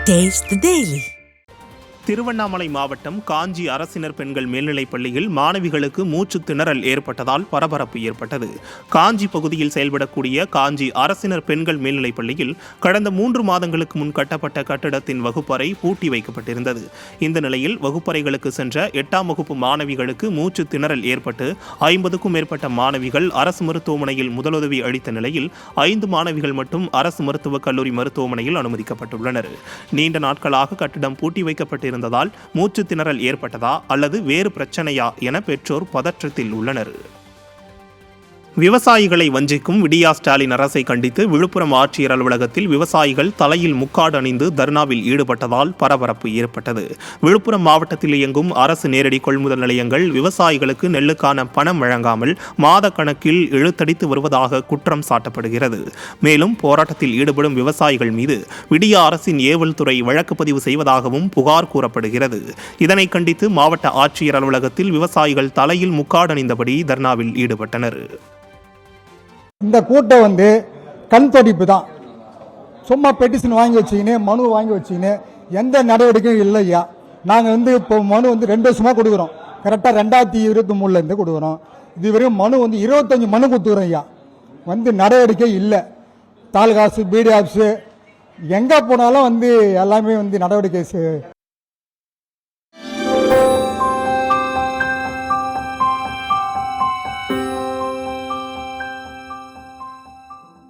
Taste the Daily. Tiruvannamalai மாவட்டம் காஞ்சி அரசினர் பெண்கள் மேல்நிலைப் பள்ளியில் மாணவிகளுக்கு மூச்சு திணறல் ஏற்பட்டதால் பரபரப்பு ஏற்பட்டது. காஞ்சி பகுதியில் செயல்படக்கூடிய காஞ்சி அரசினர் பெண்கள் மேல்நிலைப் பள்ளியில் கடந்த 3 மாதங்களுக்கு முன் கட்டப்பட்ட கட்டிடத்தின் வகுப்பறை பூட்டி வைக்கப்பட்டிருந்தது. இந்த நிலையில் வகுப்பறைகளுக்கு சென்ற 8ஆம் வகுப்பு மாணவிகளுக்கு மூச்சு திணறல் ஏற்பட்டு 50க்கும் மேற்பட்ட மாணவிகள் அரசு மருத்துவமனையில் முதலுதவி அளித்த நிலையில் 5 மாணவிகள் மட்டும் அரசு மருத்துவக் கல்லூரி மருத்துவமனையில் அனுமதிக்கப்பட்டுள்ளனர். நீண்ட நாட்களாக கட்டிடம் பூட்டி வைக்கப்பட்டிருந்ததால் மூச்சு திணறல் ஏற்பட்டதா அல்லது வேறு பிரச்சனையா என பெற்றோர் பதற்றத்தில் உள்ளனர். விவசாயிகளை வஞ்சிக்கும் விடியா ஸ்டாலின் அரசை கண்டித்து விழுப்புரம் ஆட்சியர் அலுவலகத்தில் விவசாயிகள் தலையில் முக்காடு அணிந்து தர்ணாவில் ஈடுபட்டதால் பரபரப்பு ஏற்பட்டது. விழுப்புரம் மாவட்டத்தில் இயங்கும் அரசு நேரடி கொள்முதல் நிலையங்கள் விவசாயிகளுக்கு நெல்லுக்கான பணம் வழங்காமல் மாத கணக்கில் இழுத்தடித்து வருவதாக குற்றம் சாட்டப்படுகிறது. மேலும் போராட்டத்தில் ஈடுபடும் விவசாயிகள் மீது விடியா அரசின் ஏவல் துறை வழக்கு பதிவு செய்வதாகவும் புகார் கூறப்படுகிறது. இதனை கண்டித்து மாவட்ட ஆட்சியர் அலுவலகத்தில் விவசாயிகள் தலையில் முக்காடு அணிந்தபடி தர்ணாவில் ஈடுபட்டனர். இந்த கூட்டம் கண் துடைப்பு தான். சும்மா பெட்டிஷன் வாங்கி வச்சுக்கின்னு மனு வாங்கி வச்சுக்கின்னு எந்த நடவடிக்கையும் இல்லையா. நாங்கள் இப்போ மனு 2 வருஷமாக கொடுக்குறோம். கரெக்டாக 2023 கொடுக்குறோம். இதுவரையும் மனு 25 மனு கொடுத்துக்கிறோம் ஐயா. நடவடிக்கை இல்லை. தாலுகா ஆஃபீஸு, பிடி ஆஃபீஸு எங்கே போனாலும் எல்லாமே நடவடிக்கை